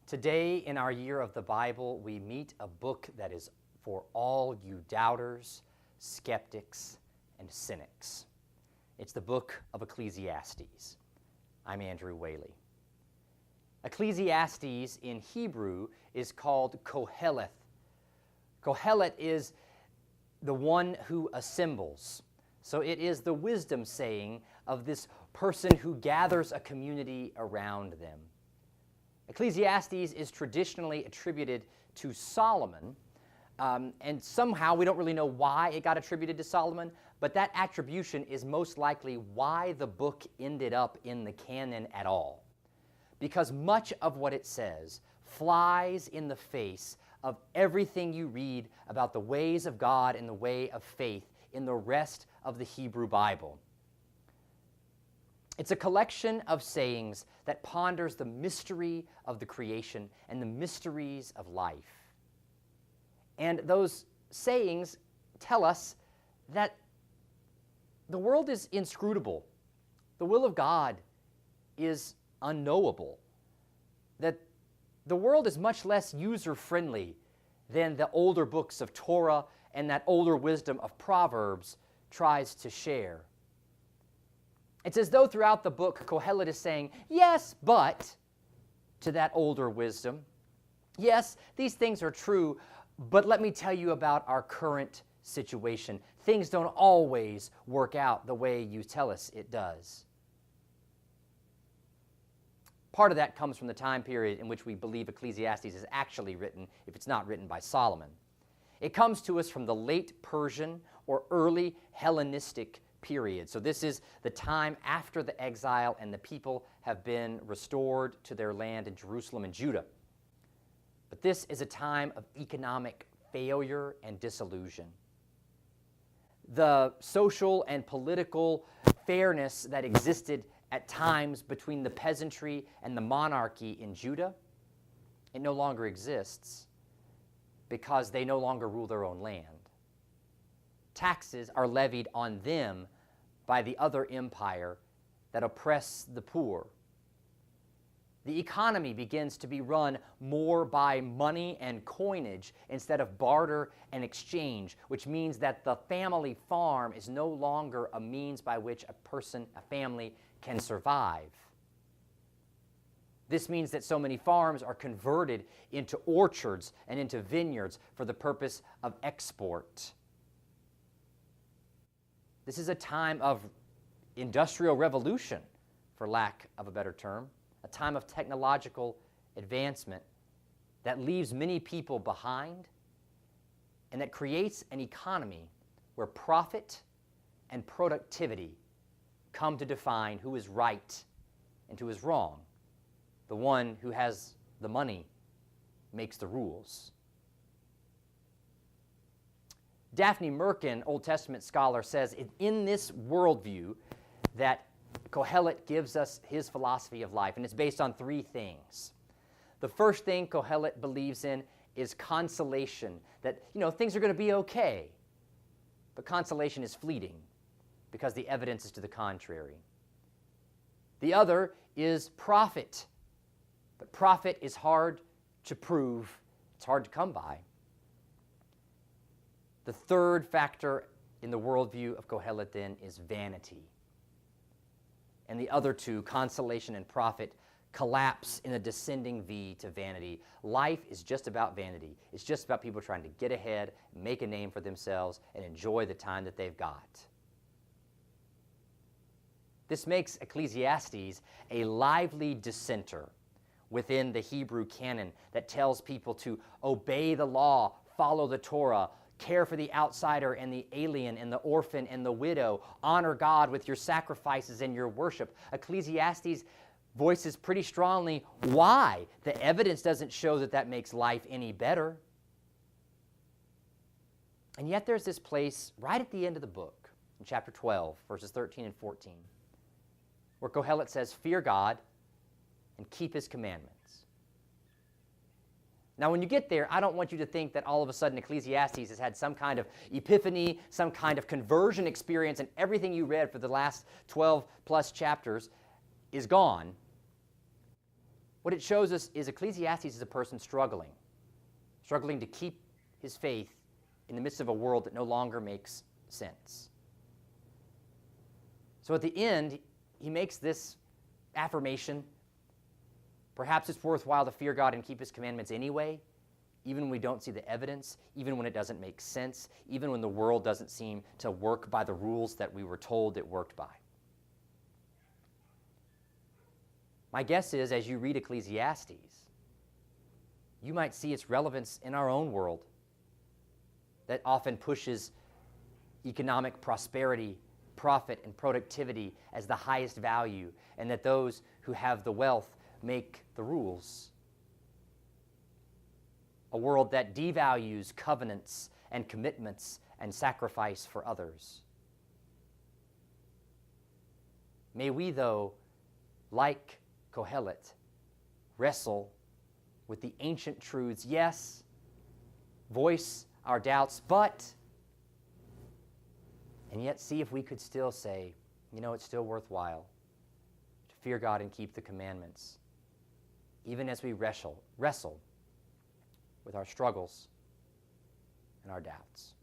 Today, in our year of the Bible, we meet a book that is for all you doubters, skeptics, and cynics. It's the book of Ecclesiastes. I'm Andrew Whaley. Ecclesiastes in Hebrew is called Koheleth. Koheleth is the one who assembles. So it is the wisdom saying of this person who gathers a community around them. Ecclesiastes is traditionally attributed to Solomon, and somehow we don't really know why it got attributed to Solomon, but that attribution is most likely why the book ended up in the canon at all. Because much of what it says flies in the face of everything you read about the ways of God and the way of faith in the rest of the Hebrew Bible. It's a collection of sayings that ponders the mystery of the creation and the mysteries of life. And those sayings tell us that the world is inscrutable. The will of God is unknowable. That the world is much less user-friendly than the older books of Torah and that older wisdom of Proverbs tries to share. It's as though throughout the book, Koheleth is saying, yes, but, to that older wisdom. Yes, these things are true, but let me tell you about our current situation. Things don't always work out the way you tell us it does. Part of that comes from the time period in which we believe Ecclesiastes is actually written, if it's not written by Solomon. It comes to us from the late Persian or early Hellenistic period. So this is the time after the exile and the people have been restored to their land in Jerusalem and Judah. But this is a time of economic failure and disillusion. The social and political fairness that existed at times between the peasantry and the monarchy in Judah, it no longer exists because they no longer rule their own land. Taxes are levied on them by the other empire that oppress the poor. The economy begins to be run more by money and coinage instead of barter and exchange, which means that the family farm is no longer a means by which a family can survive. This means that so many farms are converted into orchards and into vineyards for the purpose of export. This is a time of industrial revolution, for lack of a better term, a time of technological advancement that leaves many people behind and that creates an economy where profit and productivity come to define who is right and who is wrong. The one who has the money makes the rules. Daphne Merkin, Old Testament scholar, says in this worldview that Koheleth gives us his philosophy of life, and it's based on three things. The first thing Koheleth believes in is consolation, that things are going to be okay, but consolation is fleeting because the evidence is to the contrary. The other is profit, but profit is hard to prove, it's hard to come by. The third factor in the worldview of Koheleth then is vanity. And the other two, consolation and profit, collapse in a descending V to vanity. Life is just about vanity. It's just about people trying to get ahead, make a name for themselves, and enjoy the time that they've got. This makes Ecclesiastes a lively dissenter within the Hebrew canon that tells people to obey the law, follow the Torah, care for the outsider and the alien and the orphan and the widow. Honor God with your sacrifices and your worship. Ecclesiastes voices pretty strongly why. The evidence doesn't show that makes life any better. And yet there's this place right at the end of the book, in chapter 12, verses 13 and 14, where Koheleth says, fear God and keep his commandments. Now, when you get there, I don't want you to think that all of a sudden Ecclesiastes has had some kind of epiphany, some kind of conversion experience, and everything you read for the last 12 plus chapters is gone. What it shows us is Ecclesiastes is a person struggling to keep his faith in the midst of a world that no longer makes sense. So at the end, he makes this affirmation. Perhaps it's worthwhile to fear God and keep his commandments anyway, even when we don't see the evidence, even when it doesn't make sense, even when the world doesn't seem to work by the rules that we were told it worked by. My guess is, as you read Ecclesiastes, you might see its relevance in our own world that often pushes economic prosperity, profit, and productivity as the highest value, and that those who have the wealth make the rules. A world that devalues covenants and commitments and sacrifice for others. May we, though, like Kohelet, wrestle with the ancient truths, yes, voice our doubts, and yet see if we could still say, it's still worthwhile to fear God and keep the commandments, even as we wrestle with our struggles and our doubts.